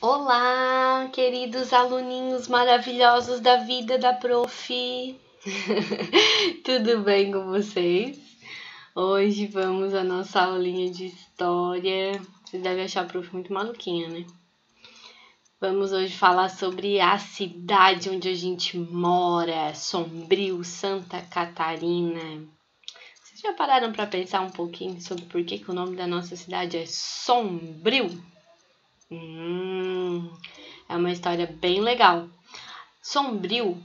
Olá, queridos aluninhos maravilhosos da vida da Prof. Tudo bem com vocês? Hoje vamos à nossa aulinha de história. Vocês devem achar a Prof muito maluquinha, né? Vamos hoje falar sobre a cidade onde a gente mora, Sombrio, Santa Catarina. Vocês já pararam para pensar um pouquinho sobre por que o nome da nossa cidade é Sombrio? É uma história bem legal. Sombrio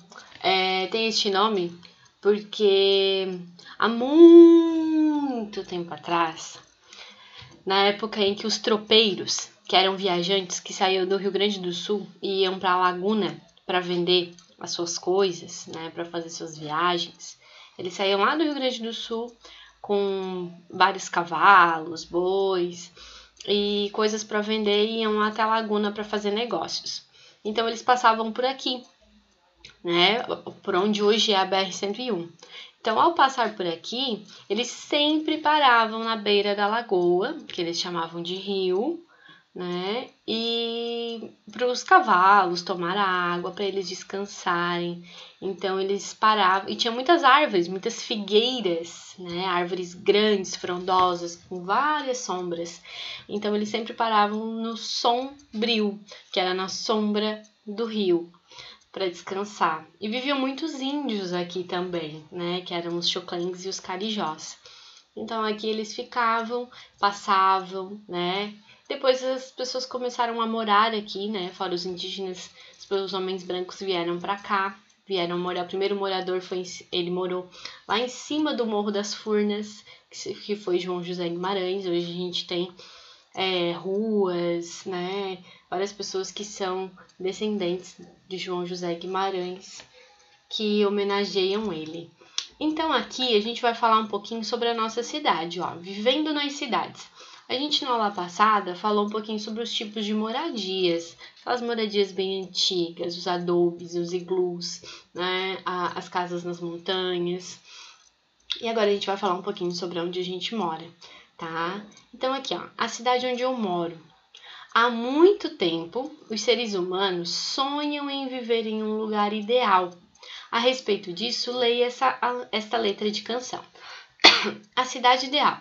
tem este nome porque há muito tempo atrás, na época em que os tropeiros, que eram viajantes que saíam do Rio Grande do Sul e iam para a Laguna para vender as suas coisas, né, para fazer suas viagens, eles saíam lá do Rio Grande do Sul com vários cavalos, bois e coisas para vender e iam até a Laguna para fazer negócios. Então eles passavam por aqui, né? Por onde hoje é a BR-101. Então, ao passar por aqui, eles sempre paravam na beira da lagoa, que eles chamavam de rio, né? E para os cavalos tomar água, para eles descansarem. Então eles paravam, e tinha muitas árvores, muitas figueiras, né? Árvores grandes, frondosas, com várias sombras. Então eles sempre paravam no sombrio, que era na sombra do rio, para descansar. E viviam muitos índios aqui também, né? Que eram os choclengues e os carijós. Então aqui eles ficavam, passavam, né? Depois as pessoas começaram a morar aqui, né? Fora os indígenas, os homens brancos vieram para cá, vieram morar. O primeiro morador ele morou lá em cima do Morro das Furnas, que foi João José Guimarães. Hoje a gente tem ruas, né? Várias pessoas que são descendentes de João José Guimarães que homenageiam ele. Então aqui a gente vai falar um pouquinho sobre a nossa cidade, ó, vivendo nas cidades. A gente na aula passada falou um pouquinho sobre os tipos de moradias, aquelas moradias bem antigas, os adobes, os iglus, né, as casas nas montanhas. E agora a gente vai falar um pouquinho sobre onde a gente mora, tá? Então aqui, ó, a cidade onde eu moro. Há muito tempo, os seres humanos sonham em viver em um lugar ideal. A respeito disso, leia esta letra de canção. A cidade ideal.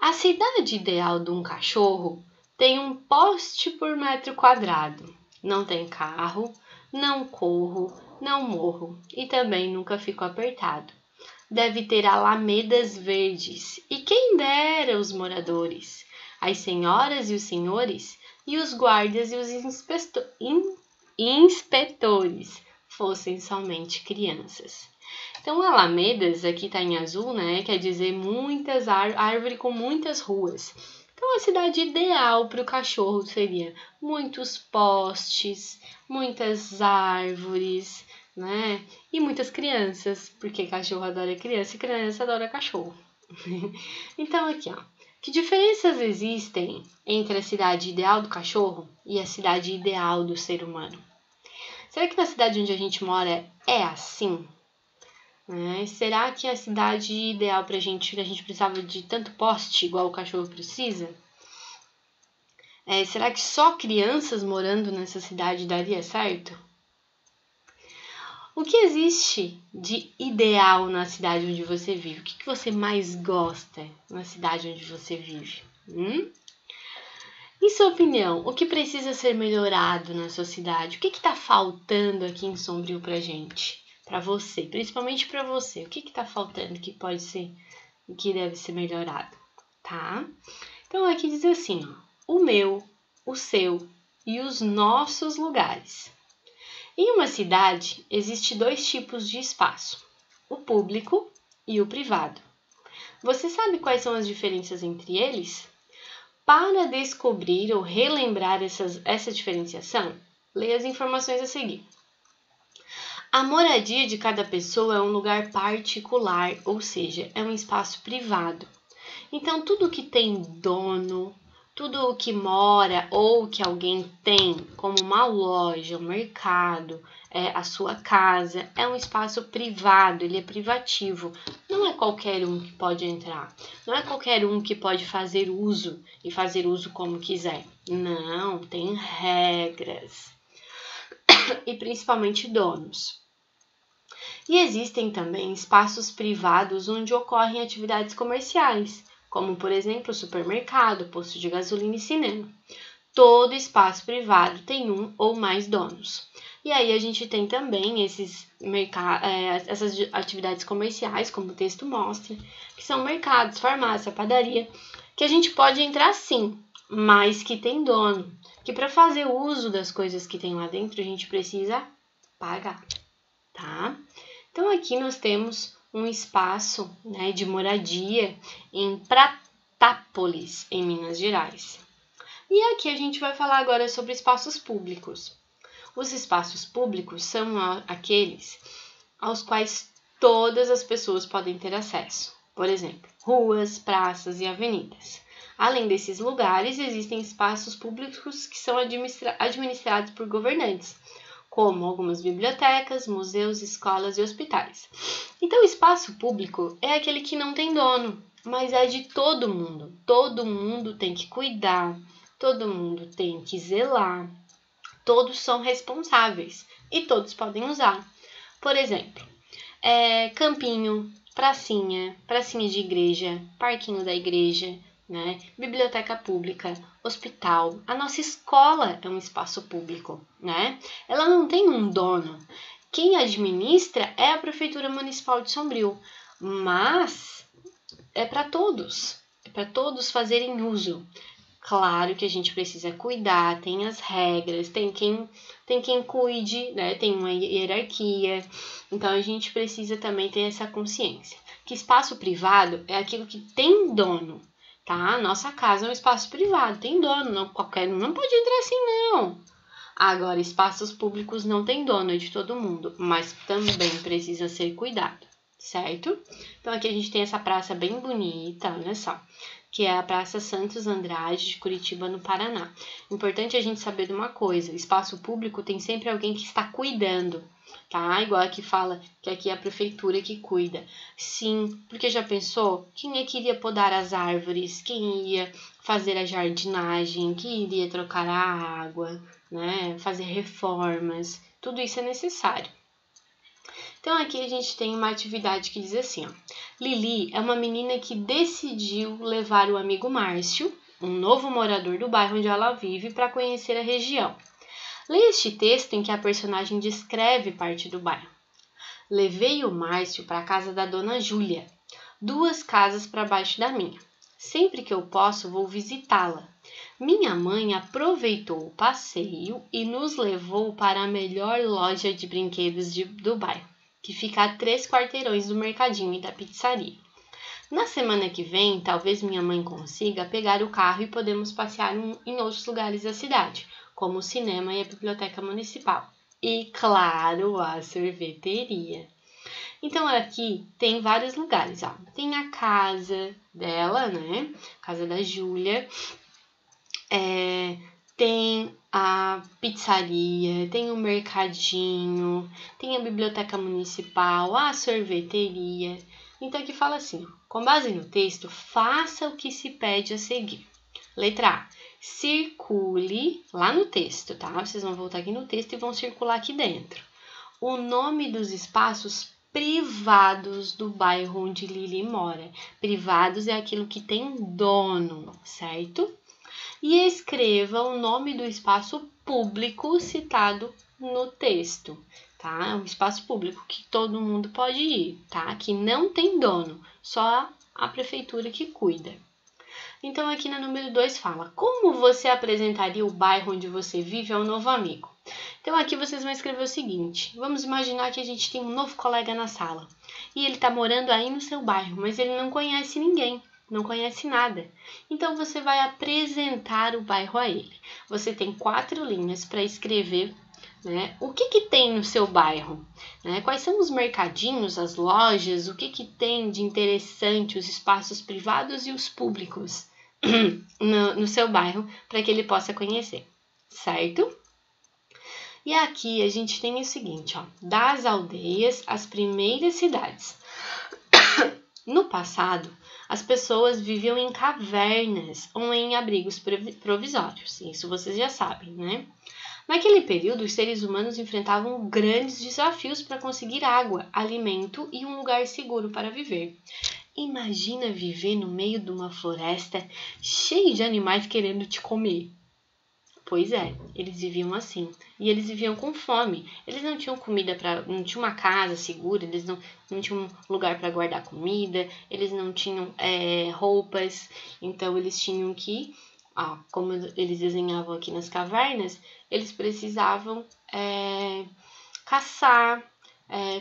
A cidade ideal de um cachorro tem um poste por metro quadrado. Não tem carro, não corro, não morro e também nunca fico apertado. Deve ter alamedas verdes e quem dera os moradores, as senhoras e os senhores e os guardas e os inspetores fossem somente crianças. Então, alamedas, aqui está em azul, né? Quer dizer muitas árvore com muitas ruas. Então, a cidade ideal para o cachorro seria muitos postes, muitas árvores, né? E muitas crianças, porque cachorro adora criança e criança adora cachorro. Então, aqui, ó. Que diferenças existem entre a cidade ideal do cachorro e a cidade ideal do ser humano? Será que na cidade onde a gente mora é assim? Será que a cidade ideal pra gente, que a gente precisava de tanto poste igual o cachorro precisa? Será que só crianças morando nessa cidade daria certo? O que existe de ideal na cidade onde você vive? O que você mais gosta na cidade onde você vive? Em sua opinião, o que precisa ser melhorado na sua cidade? O que está faltando aqui em Sombrio pra gente? Para você, principalmente para você. O que está faltando que pode ser, que deve ser melhorado, tá? Então aqui diz assim, ó, o meu, o seu e os nossos lugares. Em uma cidade, existe 2 tipos de espaço, o público e o privado. Você sabe quais são as diferenças entre eles? Para descobrir ou relembrar essa diferenciação, leia as informações a seguir. A moradia de cada pessoa é um lugar particular, ou seja, é um espaço privado. Então, tudo que tem dono, tudo o que mora ou que alguém tem, como uma loja, um mercado, a sua casa, é um espaço privado, ele é privativo. Não não é qualquer um que pode entrar. Não é qualquer um que pode fazer uso e fazer uso como quiser. Não, tem regras. E principalmente donos. E existem também espaços privados onde ocorrem atividades comerciais, como por exemplo supermercado, posto de gasolina e cinema. Todo espaço privado tem um ou mais donos. E aí a gente tem também essas atividades comerciais, como o texto mostra, que são mercados, farmácia, padaria, que a gente pode entrar sim, mas que tem dono. Que para fazer uso das coisas que tem lá dentro, a gente precisa pagar, tá? Então aqui nós temos um espaço, né, de moradia em Pratápolis, em Minas Gerais. E aqui a gente vai falar agora sobre espaços públicos. Os espaços públicos são aqueles aos quais todas as pessoas podem ter acesso. Por exemplo, ruas, praças e avenidas. Além desses lugares, existem espaços públicos que são administrados por governantes, como algumas bibliotecas, museus, escolas e hospitais. Então, o espaço público é aquele que não tem dono, mas é de todo mundo. Todo mundo tem que cuidar, todo mundo tem que zelar, todos são responsáveis e todos podem usar. Por exemplo, campinho, pracinha de igreja, parquinho da igreja, né? Biblioteca pública, hospital. A nossa escola é um espaço público, né? Ela não tem um dono. Quem administra é a Prefeitura Municipal de Sombrio, mas é para todos fazerem uso. Claro que a gente precisa cuidar, tem as regras, tem quem cuide, né? Tem uma hierarquia. Então a gente precisa também ter essa consciência. Que espaço privado é aquilo que tem dono, tá? Nossa casa é um espaço privado, tem dono, não, qualquer um não pode entrar assim, não. Agora, espaços públicos não tem dono, é de todo mundo, mas também precisa ser cuidado, certo? Então aqui a gente tem essa praça bem bonita, olha só, que é a Praça Santos Andrade de Curitiba, no Paraná. Importante a gente saber de uma coisa, espaço público tem sempre alguém que está cuidando, tá? Igual aqui fala que aqui é a prefeitura que cuida. Sim, porque já pensou? Quem é que iria podar as árvores? Quem ia fazer a jardinagem? Quem iria trocar a água, né? Fazer reformas? Tudo isso é necessário. Então aqui a gente tem uma atividade que diz assim, ó. Lili é uma menina que decidiu levar o amigo Márcio, um novo morador do bairro onde ela vive, para conhecer a região. Leia este texto em que a personagem descreve parte do bairro. Levei o Márcio para a casa da dona Júlia, 2 casas para baixo da minha. Sempre que eu posso, vou visitá-la. Minha mãe aproveitou o passeio e nos levou para a melhor loja de brinquedos do bairro, que fica a 3 quarteirões do mercadinho e da pizzaria. Na semana que vem, talvez minha mãe consiga pegar o carro e podemos passear em outros lugares da cidade, como o cinema e a biblioteca municipal. E, claro, a sorveteria. Então, aqui tem vários lugares, ó. Tem a casa dela, né? Casa da Júlia. Tem a pizzaria, tem o mercadinho, tem a biblioteca municipal, a sorveteria. Então aqui fala assim, ó, com base no texto, faça o que se pede a seguir. Letra A, circule lá no texto, tá? Vocês vão voltar aqui no texto e vão circular aqui dentro. O nome dos espaços privados do bairro onde Lili mora. Privados é aquilo que tem dono, certo? E escreva o nome do espaço público citado no texto, tá? É um espaço público que todo mundo pode ir, tá? Que não tem dono, só a prefeitura que cuida. Então, aqui na número 2 fala, como você apresentaria o bairro onde você vive ao novo amigo? Então, aqui vocês vão escrever o seguinte, vamos imaginar que a gente tem um novo colega na sala, e ele está morando aí no seu bairro, mas ele não conhece ninguém. Não conhece nada. Então, você vai apresentar o bairro a ele. Você tem 4 linhas para escrever, né? O que tem no seu bairro? Né? Quais são os mercadinhos, as lojas, o que tem de interessante, os espaços privados e os públicos no seu bairro, para que ele possa conhecer, certo? E aqui a gente tem o seguinte, ó, das aldeias às primeiras cidades. No passado, as pessoas viviam em cavernas ou em abrigos provisórios. Isso vocês já sabem, né? Naquele período, os seres humanos enfrentavam grandes desafios para conseguir água, alimento e um lugar seguro para viver. Imagina viver no meio de uma floresta cheia de animais querendo te comer. Pois é, eles viviam assim. E eles viviam com fome. Eles não tinham comida não tinham uma casa segura, eles não tinham um lugar para guardar comida, eles não tinham roupas. Então eles tinham que, como eles desenhavam aqui nas cavernas, eles precisavam caçar,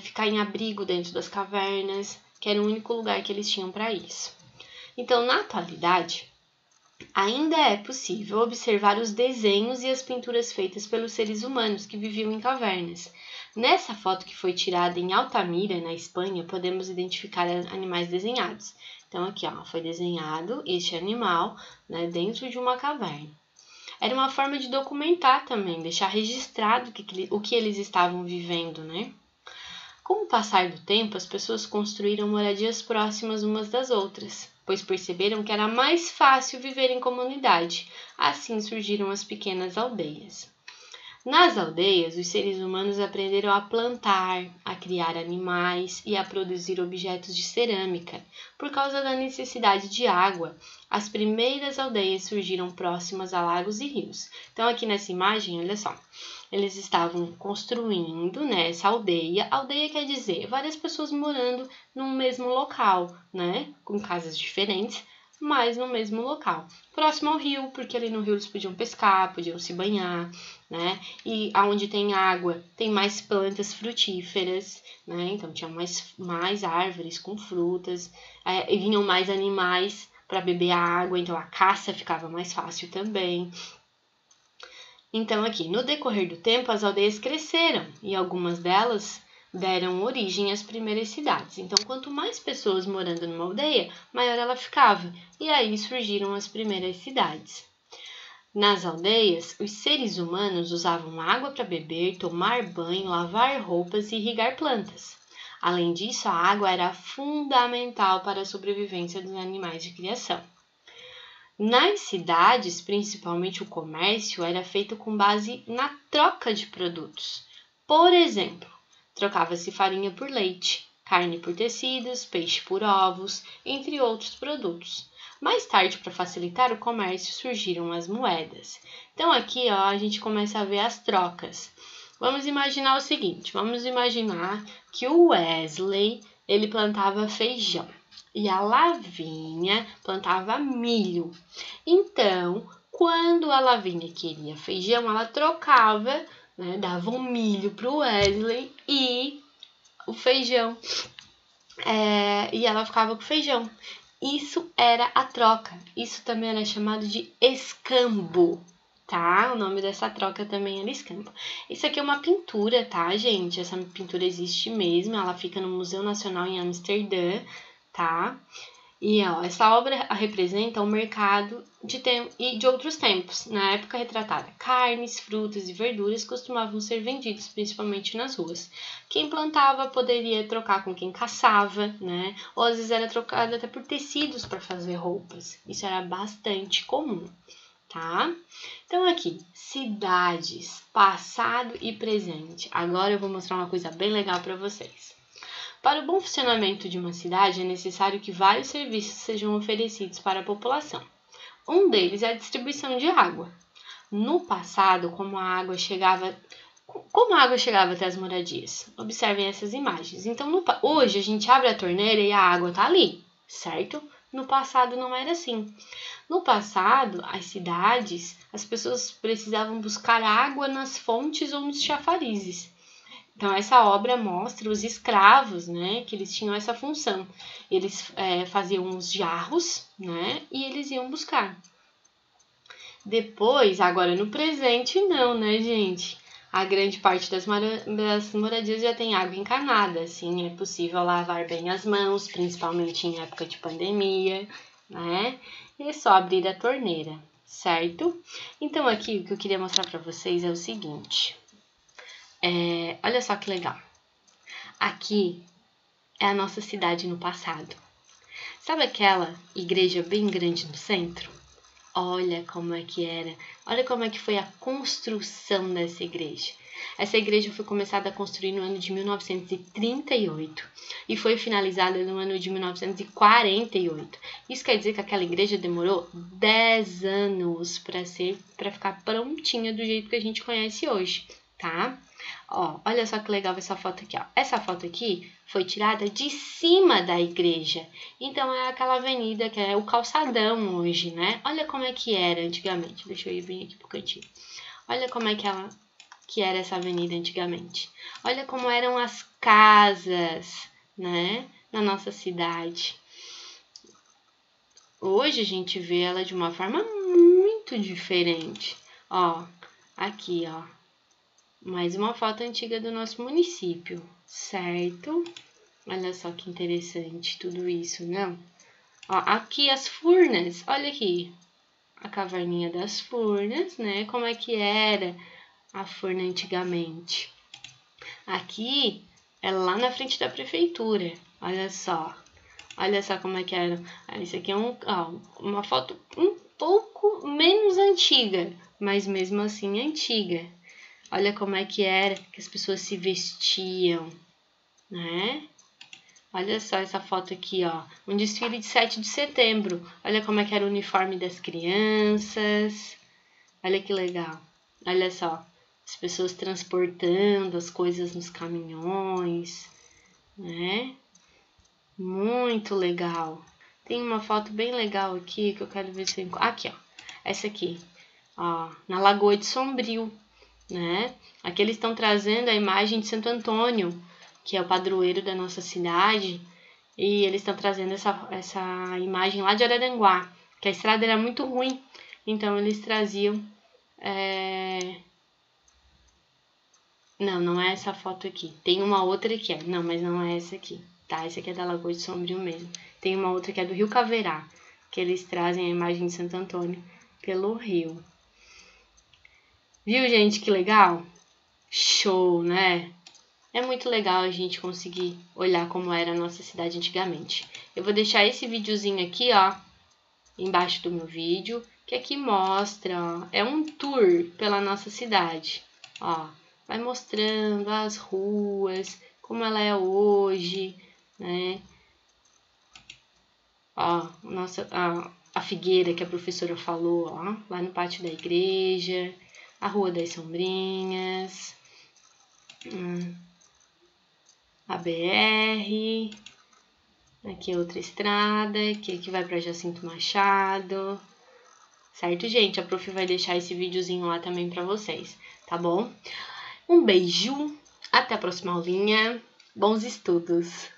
ficar em abrigo dentro das cavernas, que era o único lugar que eles tinham para isso. Então, na atualidade, ainda é possível observar os desenhos e as pinturas feitas pelos seres humanos que viviam em cavernas. Nessa foto que foi tirada em Altamira, na Espanha, podemos identificar animais desenhados. Então aqui foi desenhado este animal, né, dentro de uma caverna. Era uma forma de documentar também, deixar registrado o que eles estavam vivendo, né? Com o passar do tempo, as pessoas construíram moradias próximas umas das outras, pois perceberam que era mais fácil viver em comunidade. Assim surgiram as pequenas aldeias. Nas aldeias, os seres humanos aprenderam a plantar, a criar animais e a produzir objetos de cerâmica. Por causa da necessidade de água, as primeiras aldeias surgiram próximas a lagos e rios. Então, aqui nessa imagem, olha só, eles estavam construindo, né, essa aldeia. Aldeia quer dizer várias pessoas morando no mesmo local, né, com casas diferentes, mas no mesmo local. Próximo ao rio, porque ali no rio eles podiam pescar, podiam se banhar, né? E aonde tem água, tem mais plantas frutíferas, né? Então tinha mais árvores com frutas, e vinham mais animais para beber a água, então a caça ficava mais fácil também. Então aqui, no decorrer do tempo, as aldeias cresceram e algumas delas deram origem às primeiras cidades. Então, quanto mais pessoas morando numa aldeia, maior ela ficava, e aí surgiram as primeiras cidades. Nas aldeias, os seres humanos usavam água para beber, tomar banho, lavar roupas e irrigar plantas. Além disso, a água era fundamental para a sobrevivência dos animais de criação. Nas cidades, principalmente o comércio, era feito com base na troca de produtos. Por exemplo, trocava-se farinha por leite, carne por tecidos, peixe por ovos, entre outros produtos. Mais tarde, para facilitar o comércio, surgiram as moedas. Então aqui a gente começa a ver as trocas. Vamos imaginar o seguinte, vamos imaginar que o Wesley ele plantava feijão e a Lavínia plantava milho. Então, quando a Lavínia queria feijão, ela trocava, né, dava um milho para o Wesley e o feijão, e ela ficava com o feijão. Isso era a troca. Isso também era chamado de escambo, tá? O nome dessa troca também era escambo. Isso aqui é uma pintura, tá, gente? Essa pintura existe mesmo, ela fica no Museu Nacional em Amsterdã, tá? E essa obra representa o mercado de outros tempos. Na época retratada, carnes, frutas e verduras costumavam ser vendidos principalmente nas ruas. Quem plantava poderia trocar com quem caçava, né? Ou às vezes era trocado até por tecidos para fazer roupas. Isso era bastante comum, tá? Então aqui, cidades, passado e presente. Agora eu vou mostrar uma coisa bem legal para vocês. Para o bom funcionamento de uma cidade, é necessário que vários serviços sejam oferecidos para a população. Um deles é a distribuição de água. No passado, como a água chegava até as moradias? Observem essas imagens. Então, hoje a gente abre a torneira e a água está ali, certo? No passado não era assim. No passado, as cidades, as pessoas precisavam buscar água nas fontes ou nos chafarizes. Então, essa obra mostra os escravos, né, que eles tinham essa função. Eles faziam os jarros, né, e eles iam buscar. Depois, agora no presente, não, né, gente? A grande parte das moradias já tem água encanada, assim, é possível lavar bem as mãos, principalmente em época de pandemia, né? E é só abrir a torneira, certo? Então, aqui o que eu queria mostrar para vocês é o seguinte. Olha só que legal. Aqui é a nossa cidade no passado. Sabe aquela igreja bem grande no centro? Olha como é que era. Olha como é que foi a construção dessa igreja. Essa igreja foi começada a construir no ano de 1938 e foi finalizada no ano de 1948. Isso quer dizer que aquela igreja demorou 10 anos para ficar prontinha do jeito que a gente conhece hoje, tá? Ó, olha só que legal essa foto aqui, ó. Essa foto aqui foi tirada de cima da igreja. Então, é aquela avenida que é o calçadão hoje, né? Olha como é que era antigamente. Deixa eu ir bem aqui pro cantinho. Olha como é que era essa avenida antigamente. Olha como eram as casas, né? Na nossa cidade. Hoje a gente vê ela de uma forma muito diferente. Ó, aqui, ó. Mais uma foto antiga do nosso município, certo? Olha só que interessante tudo isso, não? Ó, aqui as Furnas, olha aqui. A caverninha das Furnas, né? Como é que era a Furna antigamente. Aqui é lá na frente da prefeitura, olha só. Olha só como é que era. Isso aqui é uma foto um pouco menos antiga, mas mesmo assim antiga. Olha como é que era que as pessoas se vestiam, né? Olha só essa foto aqui, ó. Um desfile de 7 de setembro. Olha como é que era o uniforme das crianças. Olha que legal. Olha só. As pessoas transportando as coisas nos caminhões, né? Muito legal. Tem uma foto bem legal aqui que eu quero ver se eu encontro. Aqui, ó. Essa aqui. Ó, na Lagoa de Sombrio. Né? Aqui eles estão trazendo a imagem de Santo Antônio, que é o padroeiro da nossa cidade, e eles estão trazendo essa imagem lá de Araranguá, que a estrada era muito ruim, então eles traziam... Não é essa foto aqui, tem uma outra que é, não, mas não é essa aqui, tá? Essa aqui é da Lagoa de Sombrio mesmo. Tem uma outra que é do Rio Caverá, que eles trazem a imagem de Santo Antônio pelo rio. Viu, gente, que legal? Show, né? É muito legal a gente conseguir olhar como era a nossa cidade antigamente. Eu vou deixar esse videozinho aqui, ó, embaixo do meu vídeo, que aqui mostra, ó, é um tour pela nossa cidade. Ó, vai mostrando as ruas, como ela é hoje, né? Ó, a figueira que a professora falou, ó, lá no pátio da igreja. A Rua das Sombrinhas, a BR, aqui é outra estrada, que vai para Jacinto Machado, certo, gente? A prof vai deixar esse videozinho lá também para vocês, tá bom? Um beijo, até a próxima aulinha, bons estudos!